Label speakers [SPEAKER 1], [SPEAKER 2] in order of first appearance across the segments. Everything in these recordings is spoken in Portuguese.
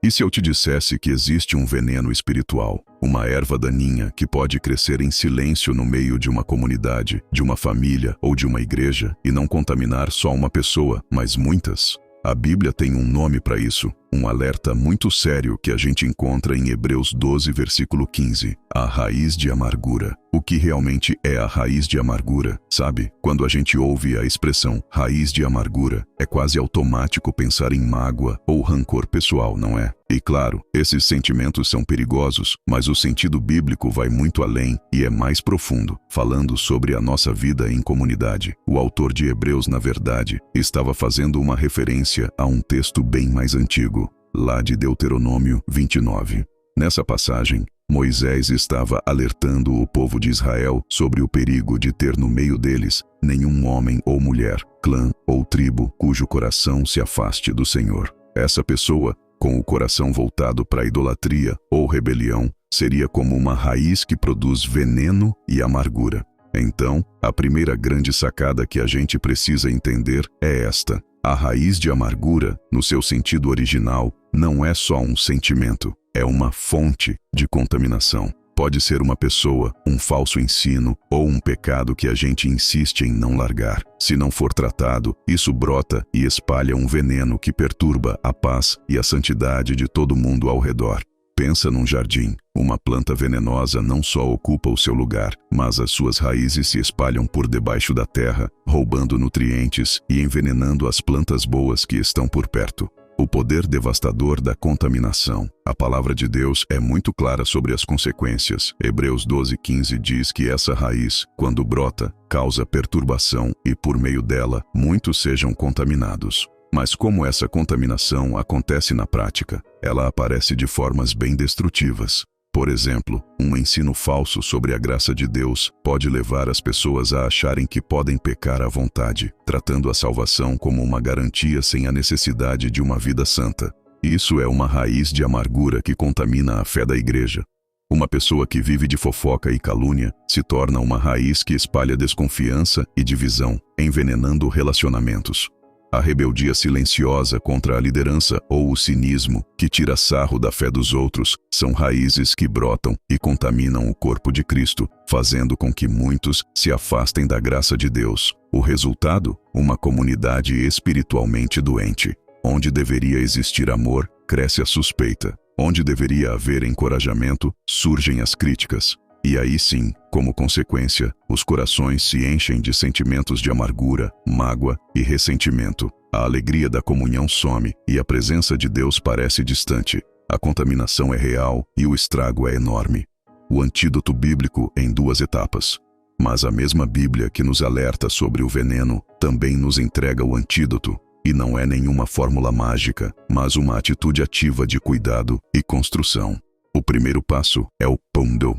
[SPEAKER 1] E se eu te dissesse que existe um veneno espiritual, uma erva daninha que pode crescer em silêncio no meio de uma comunidade, de uma família ou de uma igreja e não contaminar só uma pessoa, mas muitas? A Bíblia tem um nome para isso, um alerta muito sério que a gente encontra em Hebreus 12, versículo 15. A raiz de amargura. O que realmente é a raiz de amargura, sabe? Quando a gente ouve a expressão raiz de amargura, é quase automático pensar em mágoa ou rancor pessoal, não é? E claro, esses sentimentos são perigosos, mas o sentido bíblico vai muito além e é mais profundo, falando sobre a nossa vida em comunidade. O autor de Hebreus, na verdade, estava fazendo uma referência a um texto bem mais antigo, lá de Deuteronômio 29. Nessa passagem, Moisés estava alertando o povo de Israel sobre o perigo de ter no meio deles nenhum homem ou mulher, clã ou tribo cujo coração se afaste do Senhor. Essa pessoa, com o coração voltado para a idolatria ou rebelião, seria como uma raiz que produz veneno e amargura. Então, a primeira grande sacada que a gente precisa entender é esta. A raiz de amargura, no seu sentido original, não é só um sentimento, é uma fonte de contaminação. Pode ser uma pessoa, um falso ensino ou um pecado que a gente insiste em não largar. Se não for tratado, isso brota e espalha um veneno que perturba a paz e a santidade de todo mundo ao redor. Pensa num jardim. Uma planta venenosa não só ocupa o seu lugar, mas as suas raízes se espalham por debaixo da terra, roubando nutrientes e envenenando as plantas boas que estão por perto. O poder devastador da contaminação. A palavra de Deus é muito clara sobre as consequências. Hebreus 12:15 diz que essa raiz, quando brota, causa perturbação e, por meio dela, muitos sejam contaminados. Mas como essa contaminação acontece na prática? Ela aparece de formas bem destrutivas. Por exemplo, um ensino falso sobre a graça de Deus pode levar as pessoas a acharem que podem pecar à vontade, tratando a salvação como uma garantia sem a necessidade de uma vida santa. Isso é uma raiz de amargura que contamina a fé da igreja. Uma pessoa que vive de fofoca e calúnia se torna uma raiz que espalha desconfiança e divisão, envenenando relacionamentos. A rebeldia silenciosa contra a liderança ou o cinismo, que tira sarro da fé dos outros, são raízes que brotam e contaminam o corpo de Cristo, fazendo com que muitos se afastem da graça de Deus. O resultado? Uma comunidade espiritualmente doente. Onde deveria existir amor, cresce a suspeita. Onde deveria haver encorajamento, surgem as críticas. E aí sim, como consequência, os corações se enchem de sentimentos de amargura, mágoa e ressentimento. A alegria da comunhão some e a presença de Deus parece distante. A contaminação é real e o estrago é enorme. O antídoto bíblico em 2 etapas. Mas a mesma Bíblia que nos alerta sobre o veneno também nos entrega o antídoto. E não é nenhuma fórmula mágica, mas uma atitude ativa de cuidado e construção. O primeiro passo é o pondel.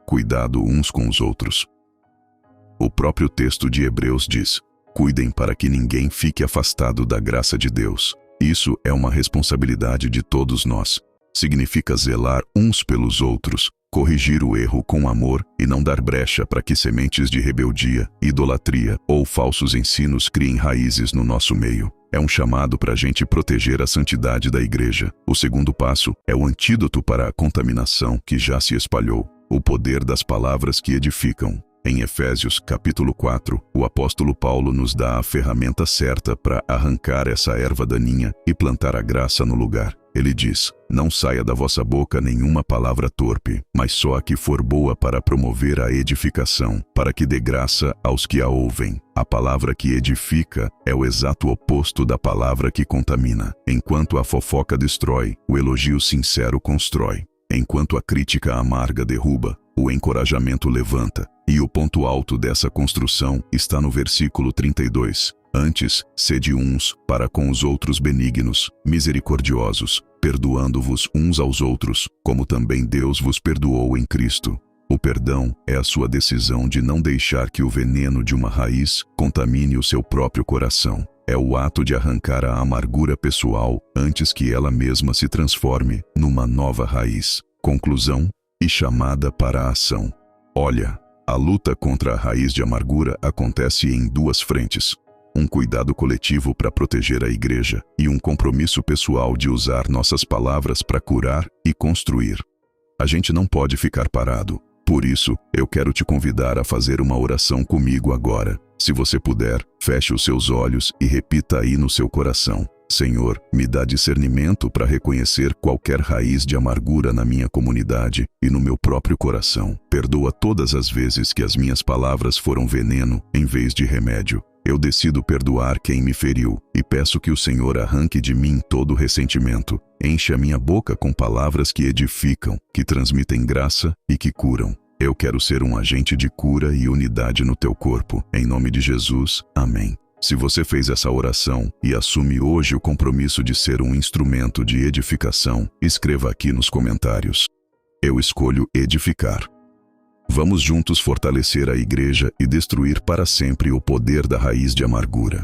[SPEAKER 1] Cuidado uns com os outros. O próprio texto de Hebreus diz: cuidem para que ninguém fique afastado da graça de Deus. Isso é uma responsabilidade de todos nós. Significa zelar uns pelos outros, corrigir o erro com amor e não dar brecha para que sementes de rebeldia, idolatria ou falsos ensinos criem raízes no nosso meio. É um chamado para a gente proteger a santidade da igreja. O segundo passo é o antídoto para a contaminação que já se espalhou. O poder das palavras que edificam. Em Efésios capítulo 4, o apóstolo Paulo nos dá a ferramenta certa para arrancar essa erva daninha e plantar a graça no lugar. Ele diz: não saia da vossa boca nenhuma palavra torpe, mas só a que for boa para promover a edificação, para que dê graça aos que a ouvem. A palavra que edifica é o exato oposto da palavra que contamina. Enquanto a fofoca destrói, o elogio sincero constrói. Enquanto a crítica amarga derruba, o encorajamento levanta. E o ponto alto dessa construção está no versículo 32. Antes, sede uns para com os outros benignos, misericordiosos, perdoando-vos uns aos outros, como também Deus vos perdoou em Cristo. O perdão é a sua decisão de não deixar que o veneno de uma raiz contamine o seu próprio coração. É o ato de arrancar a amargura pessoal antes que ela mesma se transforme numa nova raiz. Conclusão e chamada para a ação. Olha, a luta contra a raiz de amargura acontece em 2 frentes. um cuidado coletivo para proteger a igreja e um compromisso pessoal de usar nossas palavras para curar e construir. A gente não pode ficar parado. Por isso, eu quero te convidar a fazer uma oração comigo agora. Se você puder, feche os seus olhos e repita aí no seu coração: Senhor, me dá discernimento para reconhecer qualquer raiz de amargura na minha comunidade e no meu próprio coração. Perdoa todas as vezes que as minhas palavras foram veneno em vez de remédio. Eu decido perdoar quem me feriu e peço que o Senhor arranque de mim todo ressentimento. Enche a minha boca com palavras que edificam, que transmitem graça e que curam. Eu quero ser um agente de cura e unidade no teu corpo. Em nome de Jesus, amém. Se você fez essa oração e assume hoje o compromisso de ser um instrumento de edificação, escreva aqui nos comentários: eu escolho edificar. Vamos juntos fortalecer a igreja e destruir para sempre o poder da raiz de amargura.